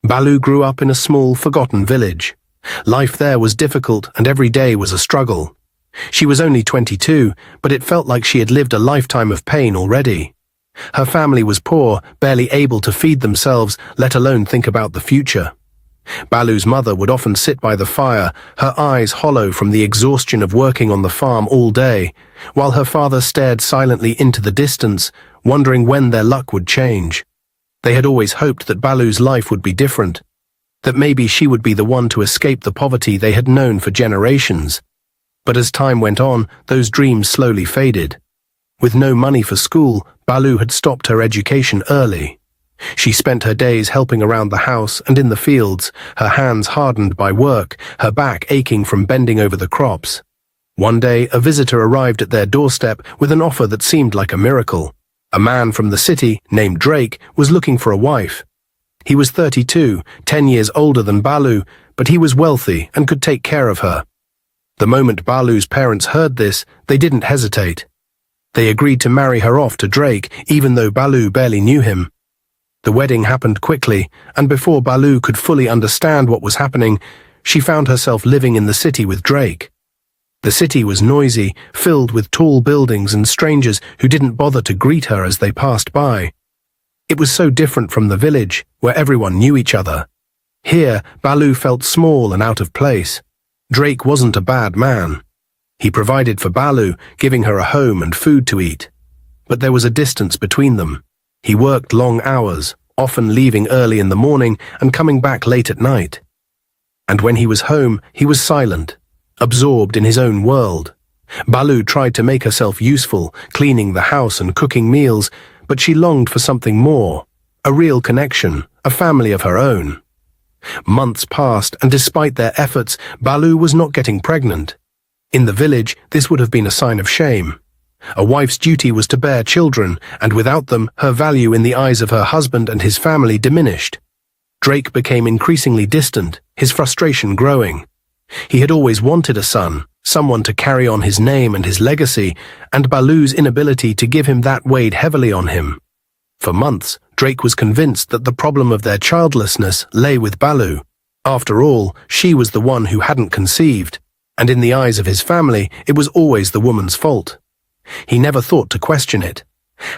Balu grew up in a small, forgotten village. Life there was difficult and every day was a struggle. She was only 22, but it felt like she had lived a lifetime of pain already. Her family was poor, barely able to feed themselves, let alone think about the future. Balu's mother would often sit by the fire, her eyes hollow from the exhaustion of working on the farm all day, while her father stared silently into the distance, wondering when their luck would change. They had always hoped that Balu's life would be different, that maybe she would be the one to escape the poverty they had known for generations. But as time went on, those dreams slowly faded. With no money for school, Balu had stopped her education early. She spent her days helping around the house and in the fields, her hands hardened by work, her back aching from bending over the crops. One day, a visitor arrived at their doorstep with an offer that seemed like a miracle. A man from the city, named Drake, was looking for a wife. He was 32, 10 years older than Balu, but he was wealthy and could take care of her. The moment Balu's parents heard this, they didn't hesitate. They agreed to marry her off to Drake, even though Balu barely knew him. The wedding happened quickly, and before Balu could fully understand what was happening, she found herself living in the city with Drake. The city was noisy, filled with tall buildings and strangers who didn't bother to greet her as they passed by. It was so different from the village, where everyone knew each other. Here, Balu felt small and out of place. Drake wasn't a bad man. He provided for Balu, giving her a home and food to eat. But there was a distance between them. He worked long hours, often leaving early in the morning and coming back late at night. And when he was home, he was silent, absorbed in his own world. Balu tried to make herself useful, cleaning the house and cooking meals, but she longed for something more, a real connection, a family of her own. Months passed, and despite their efforts, Balu was not getting pregnant. In the village, this would have been a sign of shame. A wife's duty was to bear children, and without them, her value in the eyes of her husband and his family diminished. Drake became increasingly distant, his frustration growing. He had always wanted a son, someone to carry on his name and his legacy, and Balu's inability to give him that weighed heavily on him. For months, Drake was convinced that the problem of their childlessness lay with Balu. After all, she was the one who hadn't conceived, and in the eyes of his family, it was always the woman's fault. He never thought to question it.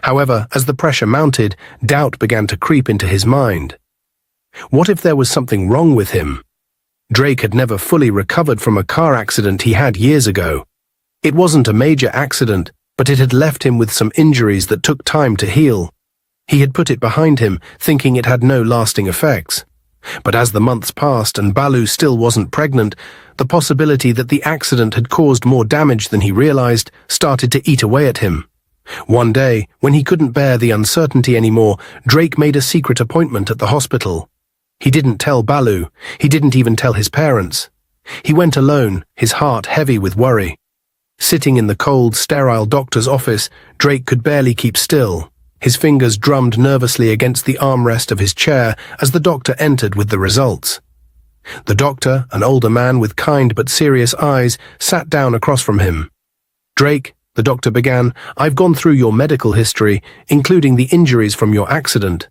However, as the pressure mounted, doubt began to creep into his mind. What if there was something wrong with him? Drake had never fully recovered from a car accident he had years ago. It wasn't a major accident, but it had left him with some injuries that took time to heal. He had put it behind him, thinking it had no lasting effects. But as the months passed and Balu still wasn't pregnant, the possibility that the accident had caused more damage than he realized started to eat away at him. One day, when he couldn't bear the uncertainty anymore, Drake made a secret appointment at the hospital. He didn't tell Balu. He didn't even tell his parents. He went alone, his heart heavy with worry. Sitting in the cold, sterile doctor's office, Drake could barely keep still. His fingers drummed nervously against the armrest of his chair as the doctor entered with the results. The doctor, an older man with kind but serious eyes, sat down across from him. "Drake," the doctor began, "I've gone through your medical history, including the injuries from your accident.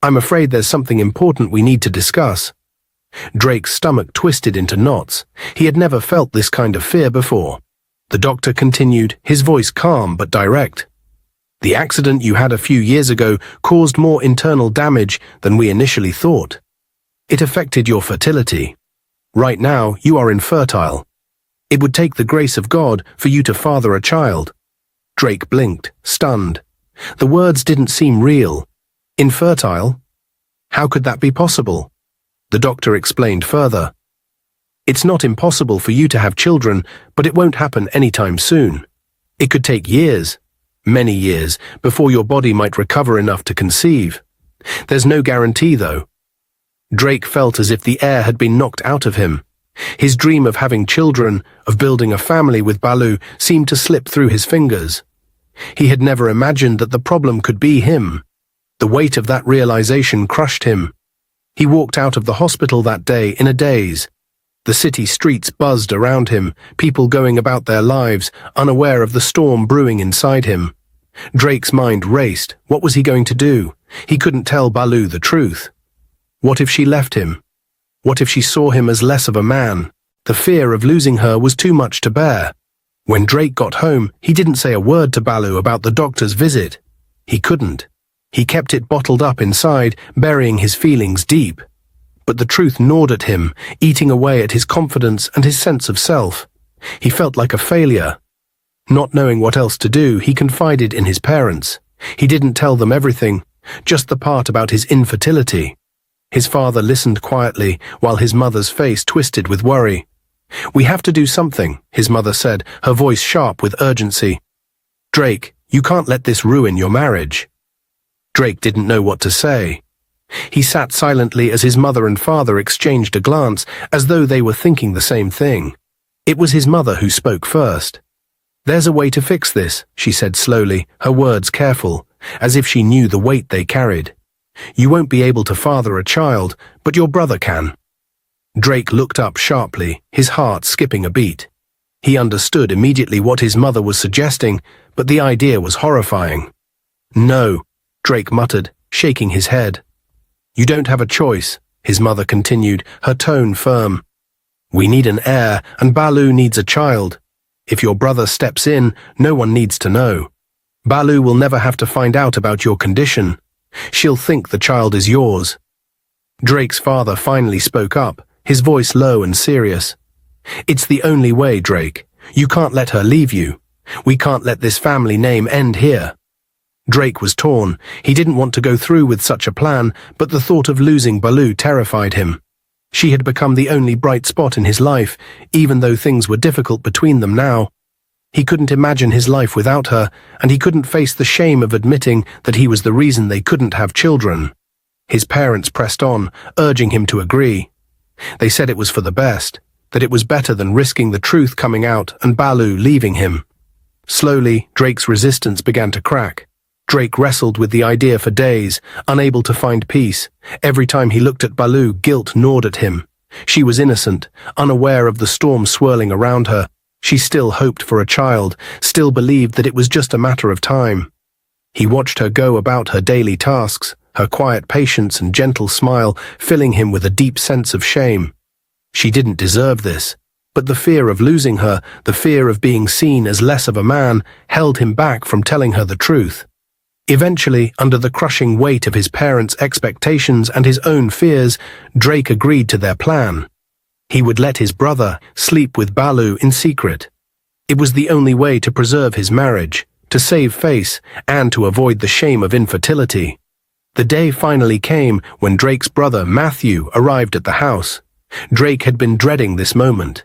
I'm afraid there's something important we need to discuss." Drake's stomach twisted into knots. He had never felt this kind of fear before. The doctor continued, his voice calm but direct. "The accident you had a few years ago caused more internal damage than we initially thought. It affected your fertility. Right now, you are infertile. It would take the grace of God for you to father a child." Drake blinked, stunned. The words didn't seem real. Infertile? How could that be possible? The doctor explained further. "It's not impossible for you to have children, but it won't happen anytime soon. It could take years, many years, before your body might recover enough to conceive. There's no guarantee, though." Drake felt as if the air had been knocked out of him. His dream of having children, of building a family with Balu, seemed to slip through his fingers. He had never imagined that the problem could be him. The weight of that realization crushed him. He walked out of the hospital that day in a daze. The city streets buzzed around him, people going about their lives, unaware of the storm brewing inside him. Drake's mind raced. What was he going to do? He couldn't tell Balu the truth. What if she left him? What if she saw him as less of a man? The fear of losing her was too much to bear. When Drake got home, he didn't say a word to Baloo about the doctor's visit. He couldn't. He kept it bottled up inside, burying his feelings deep. But the truth gnawed at him, eating away at his confidence and his sense of self. He felt like a failure. Not knowing what else to do, he confided in his parents. He didn't tell them everything, just the part about his infertility. His father listened quietly, while his mother's face twisted with worry. "We have to do something," his mother said, her voice sharp with urgency. "Drake, you can't let this ruin your marriage." Drake didn't know what to say. He sat silently as his mother and father exchanged a glance, as though they were thinking the same thing. It was his mother who spoke first. "There's a way to fix this," she said slowly, her words careful, as if she knew the weight they carried. "You won't be able to father a child, but your brother can." Drake looked up sharply, his heart skipping a beat. He understood immediately what his mother was suggesting, but the idea was horrifying. "No," Drake muttered, shaking his head. "You don't have a choice," his mother continued, her tone firm. "We need an heir, and Baloo needs a child. If your brother steps in, no one needs to know. Baloo will never have to find out about your condition. She'll think the child is yours." Drake's father finally spoke up, his voice low and serious. "It's the only way, Drake. You can't let her leave you. We can't let this family name end here." Drake was torn. He didn't want to go through with such a plan, but the thought of losing Baloo terrified him. She had become the only bright spot in his life, even though things were difficult between them now. He couldn't imagine his life without her, and he couldn't face the shame of admitting that he was the reason they couldn't have children. His parents pressed on, urging him to agree. They said it was for the best, that it was better than risking the truth coming out and Baloo leaving him. Slowly, Drake's resistance began to crack. Drake wrestled with the idea for days, unable to find peace. Every time he looked at Baloo, guilt gnawed at him. She was innocent, unaware of the storm swirling around her. She still hoped for a child, still believed that it was just a matter of time. He watched her go about her daily tasks, her quiet patience and gentle smile filling him with a deep sense of shame. She didn't deserve this, but the fear of losing her, the fear of being seen as less of a man, held him back from telling her the truth. Eventually, under the crushing weight of his parents' expectations and his own fears, Drake agreed to their plan. He would let his brother sleep with Baloo in secret. It was the only way to preserve his marriage, to save face, and to avoid the shame of infertility. The day finally came when Drake's brother Matthew arrived at the house. Drake had been dreading this moment.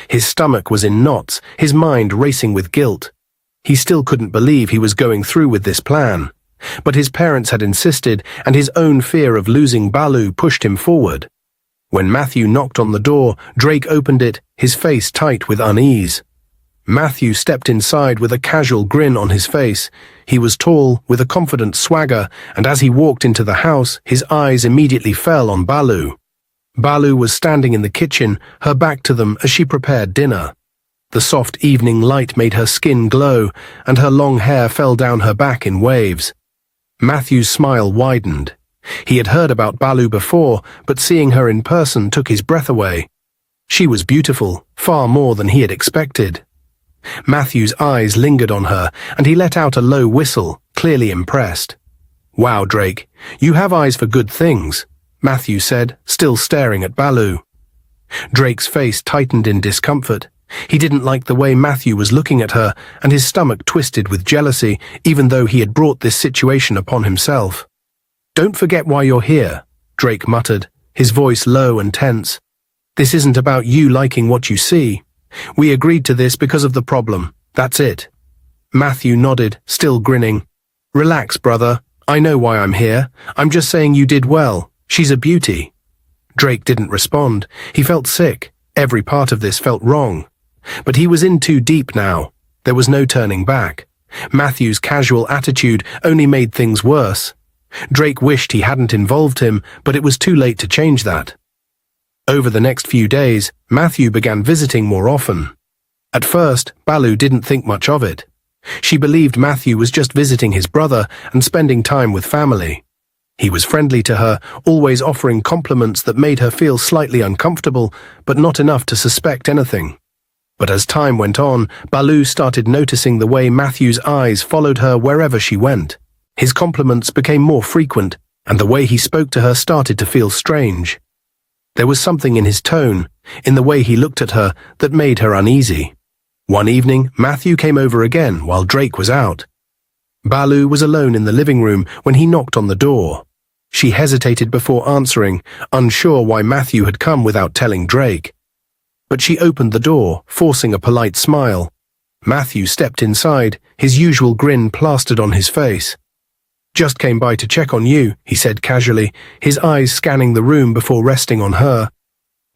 His stomach was in knots, his mind racing with guilt. He still couldn't believe he was going through with this plan. But his parents had insisted, and his own fear of losing Baloo pushed him forward. When Matthew knocked on the door, Drake opened it, his face tight with unease. Matthew stepped inside with a casual grin on his face. He was tall, with a confident swagger, and as he walked into the house, his eyes immediately fell on Baloo. Baloo was standing in the kitchen, her back to them as she prepared dinner. The soft evening light made her skin glow, and her long hair fell down her back in waves. Matthew's smile widened. He had heard about Baloo before, but seeing her in person took his breath away. She was beautiful, far more than he had expected. Matthew's eyes lingered on her, and he let out a low whistle, clearly impressed. "Wow, Drake, you have eyes for good things," Matthew said, still staring at Baloo. Drake's face tightened in discomfort. He didn't like the way Matthew was looking at her, and his stomach twisted with jealousy, even though he had brought this situation upon himself. "Don't forget why you're here," Drake muttered, his voice low and tense. "This isn't about you liking what you see. We agreed to this because of the problem. That's it." Matthew nodded, still grinning. "Relax, brother. I know why I'm here. I'm just saying you did well. She's a beauty." Drake didn't respond. He felt sick. Every part of this felt wrong. But he was in too deep now. There was no turning back. Matthew's casual attitude only made things worse. Drake wished he hadn't involved him, but it was too late to change that. Over the next few days, Matthew began visiting more often. At first, Baloo didn't think much of it. She believed Matthew was just visiting his brother and spending time with family. He was friendly to her, always offering compliments that made her feel slightly uncomfortable, but not enough to suspect anything. But as time went on, Balu started noticing the way Matthew's eyes followed her wherever she went. His compliments became more frequent, and the way he spoke to her started to feel strange. There was something in his tone, in the way he looked at her, that made her uneasy. One evening, Matthew came over again while Drake was out. Balu was alone in the living room when he knocked on the door. She hesitated before answering, unsure why Matthew had come without telling Drake. But she opened the door, forcing a polite smile. Matthew stepped inside, his usual grin plastered on his face. "Just came by to check on you," he said casually, his eyes scanning the room before resting on her.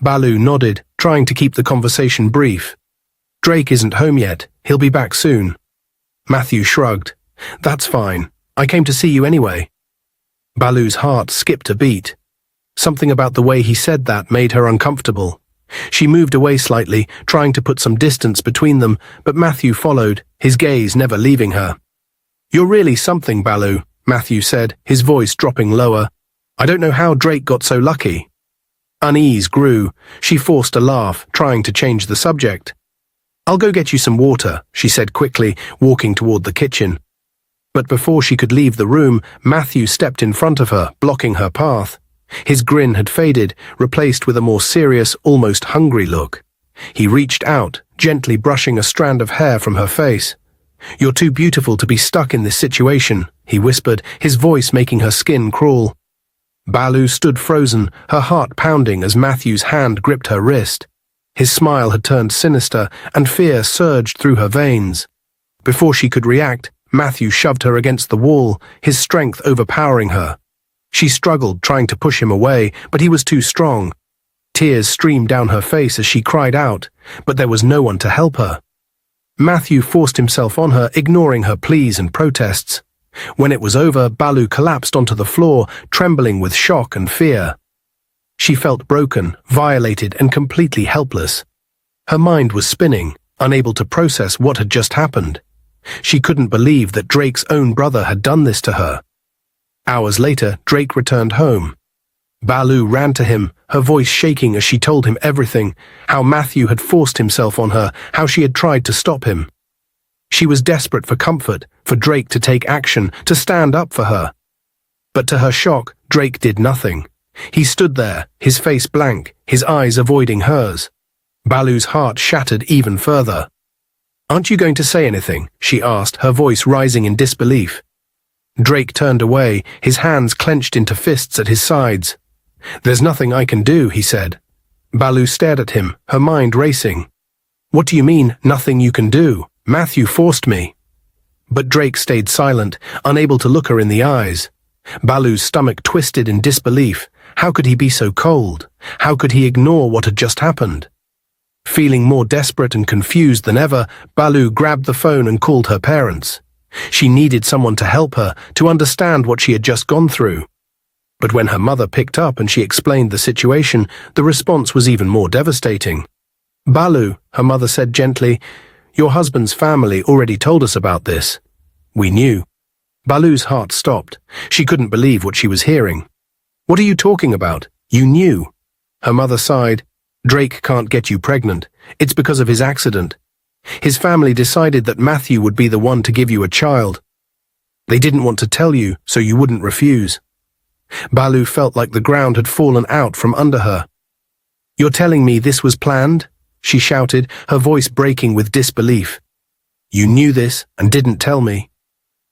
Balu nodded, trying to keep the conversation brief. "Drake isn't home yet. He'll be back soon." Matthew shrugged. "That's fine. I came to see you anyway." Balu's heart skipped a beat. Something about the way he said that made her uncomfortable. She moved away slightly, trying to put some distance between them, but Matthew followed, his gaze never leaving her. "You're really something, Balu," Matthew said, his voice dropping lower. "I don't know how Drake got so lucky." Unease grew. She forced a laugh, trying to change the subject. "I'll go get you some water," she said quickly, walking toward the kitchen. But before she could leave the room, Matthew stepped in front of her, blocking her path. His grin had faded, replaced with a more serious, almost hungry look. He reached out, gently brushing a strand of hair from her face. "You're too beautiful to be stuck in this situation," he whispered, his voice making her skin crawl. Balu stood frozen, her heart pounding as Matthew's hand gripped her wrist. His smile had turned sinister, and fear surged through her veins. Before she could react, Matthew shoved her against the wall, his strength overpowering her. She struggled, trying to push him away, but he was too strong. Tears streamed down her face as she cried out, but there was no one to help her. Matthew forced himself on her, ignoring her pleas and protests. When it was over, Balu collapsed onto the floor, trembling with shock and fear. She felt broken, violated, and completely helpless. Her mind was spinning, unable to process what had just happened. She couldn't believe that Drake's own brother had done this to her. Hours later, Drake returned home. Balu ran to him, her voice shaking as she told him everything, how Matthew had forced himself on her, how she had tried to stop him. She was desperate for comfort, for Drake to take action, to stand up for her. But to her shock, Drake did nothing. He stood there, his face blank, his eyes avoiding hers. Balu's heart shattered even further. "Aren't you going to say anything?" she asked, her voice rising in disbelief. Drake turned away, his hands clenched into fists at his sides. "There's nothing I can do," he said. Balu stared at him, her mind racing. "What do you mean, nothing you can do? Matthew forced me." But Drake stayed silent, unable to look her in the eyes. Balu's stomach twisted in disbelief. How could he be so cold? How could he ignore what had just happened? Feeling more desperate and confused than ever, Balu grabbed the phone and called her parents. She needed someone to help her, to understand what she had just gone through. But when her mother picked up and she explained the situation, the response was even more devastating. "Balu," her mother said gently, "your husband's family already told us about this. We knew." Balu's heart stopped. She couldn't believe what she was hearing. "What are you talking about? You knew?" Her mother sighed. "Drake can't get you pregnant. It's because of his accident. His family decided that Matthew would be the one to give you a child. They didn't want to tell you, so you wouldn't refuse." Balu felt like the ground had fallen out from under her. "You're telling me this was planned?" she shouted, her voice breaking with disbelief. "You knew this and didn't tell me."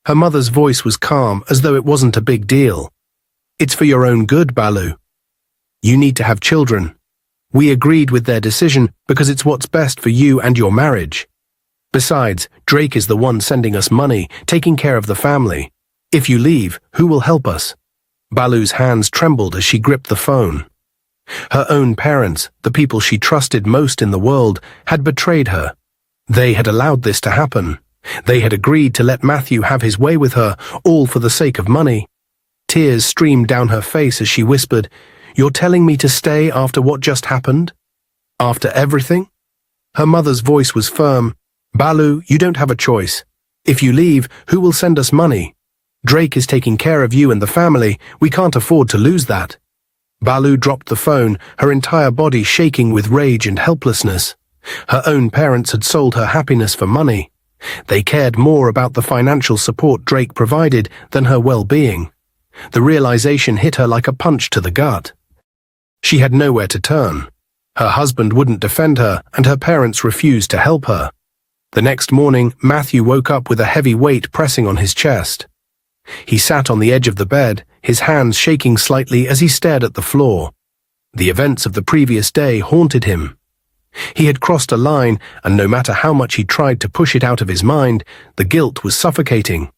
Her mother's voice was calm, as though it wasn't a big deal. "It's for your own good, Balu. You need to have children. We agreed with their decision because it's what's best for you and your marriage. Besides, Drake is the one sending us money, taking care of the family. If you leave, who will help us?" Balu's hands trembled as she gripped the phone. Her own parents, the people she trusted most in the world, had betrayed her. They had allowed this to happen. They had agreed to let Matthew have his way with her, all for the sake of money. Tears streamed down her face as she whispered, "You're telling me to stay after what just happened? After everything?" Her mother's voice was firm. "Balu, you don't have a choice. If you leave, who will send us money? Drake is taking care of you and the family. We can't afford to lose that." Balu dropped the phone, her entire body shaking with rage and helplessness. Her own parents had sold her happiness for money. They cared more about the financial support Drake provided than her well-being. The realization hit her like a punch to the gut. She had nowhere to turn. Her husband wouldn't defend her, and her parents refused to help her. The next morning, Matthew woke up with a heavy weight pressing on his chest. He sat on the edge of the bed, his hands shaking slightly as he stared at the floor. The events of the previous day haunted him. He had crossed a line, and no matter how much he tried to push it out of his mind, the guilt was suffocating.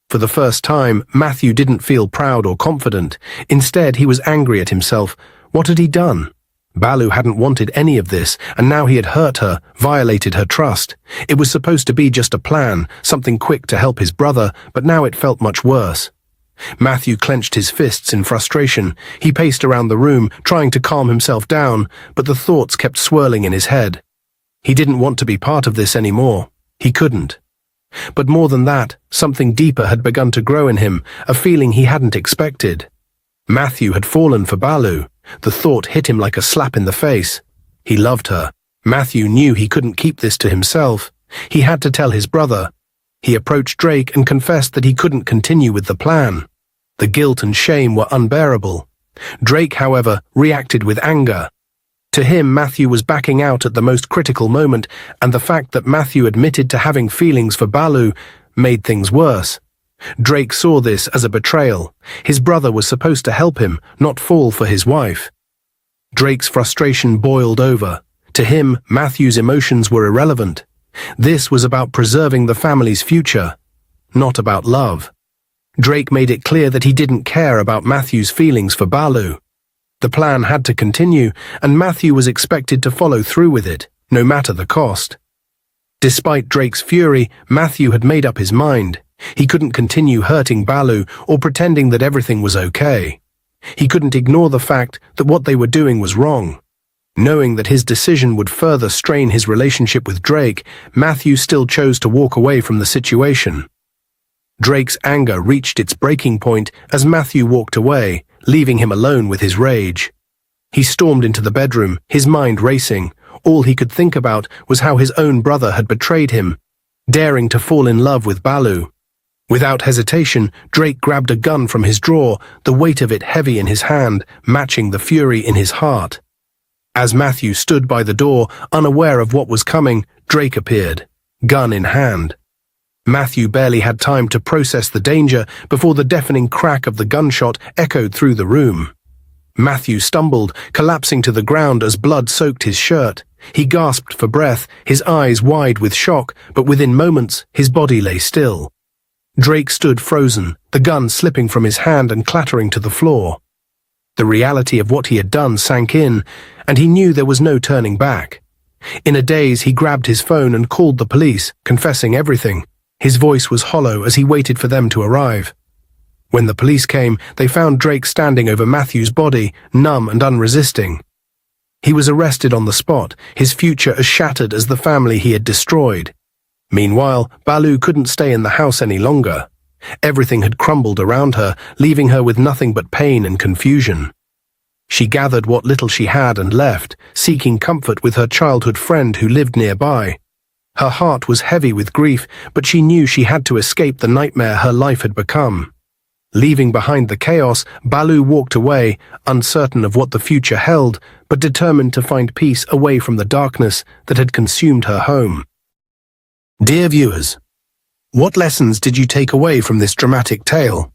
For the first time, Matthew didn't feel proud or confident. Instead, he was angry at himself. What had he done? Balu hadn't wanted any of this, and now he had hurt her, violated her trust. It was supposed to be just a plan, something quick to help his brother, but now it felt much worse. Matthew clenched his fists in frustration. He paced around the room, trying to calm himself down, but the thoughts kept swirling in his head. He didn't want to be part of this anymore. He couldn't. But more than that, something deeper had begun to grow in him, a feeling he hadn't expected. Matthew had fallen for Balu. The thought hit him like a slap in the face. He loved her. Matthew knew he couldn't keep this to himself. He had to tell his brother. He approached Drake and confessed that he couldn't continue with the plan. The guilt and shame were unbearable. Drake, however, reacted with anger. To him, Matthew was backing out at the most critical moment, and the fact that Matthew admitted to having feelings for Balu made things worse. Drake saw this as a betrayal. His brother was supposed to help him, not fall for his wife. Drake's frustration boiled over. To him, Matthew's emotions were irrelevant. This was about preserving the family's future, not about love. Drake made it clear that he didn't care about Matthew's feelings for Balu. The plan had to continue, and Matthew was expected to follow through with it, no matter the cost. Despite Drake's fury, Matthew had made up his mind. He couldn't continue hurting Balu or pretending that everything was okay. He couldn't ignore the fact that what they were doing was wrong. Knowing that his decision would further strain his relationship with Drake, Matthew still chose to walk away from the situation. Drake's anger reached its breaking point as Matthew walked away, leaving him alone with his rage. He stormed into the bedroom, his mind racing. All he could think about was how his own brother had betrayed him, daring to fall in love with Balu. Without hesitation, Drake grabbed a gun from his drawer, the weight of it heavy in his hand, matching the fury in his heart. As Matthew stood by the door, unaware of what was coming, Drake appeared, gun in hand. Matthew barely had time to process the danger before the deafening crack of the gunshot echoed through the room. Matthew stumbled, collapsing to the ground as blood soaked his shirt. He gasped for breath, his eyes wide with shock, but within moments, his body lay still. Drake stood frozen, the gun slipping from his hand and clattering to the floor. The reality of what he had done sank in, and he knew there was no turning back. In a daze, he grabbed his phone and called the police, confessing everything. His voice was hollow as he waited for them to arrive. When the police came, they found Drake standing over Matthew's body, numb and unresisting. He was arrested on the spot, his future as shattered as the family he had destroyed. Meanwhile, Balu couldn't stay in the house any longer. Everything had crumbled around her, leaving her with nothing but pain and confusion. She gathered what little she had and left, seeking comfort with her childhood friend who lived nearby. Her heart was heavy with grief, but she knew she had to escape the nightmare her life had become. Leaving behind the chaos, Balu walked away, uncertain of what the future held, but determined to find peace away from the darkness that had consumed her home. Dear viewers, what lessons did you take away from this dramatic tale?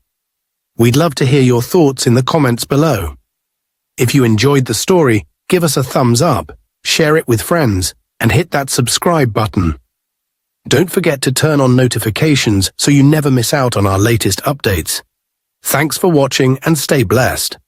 We'd love to hear your thoughts in the comments below. If you enjoyed the story, give us a thumbs up, share it with friends, and hit that subscribe button. Don't forget to turn on notifications so you never miss out on our latest updates. Thanks for watching and stay blessed.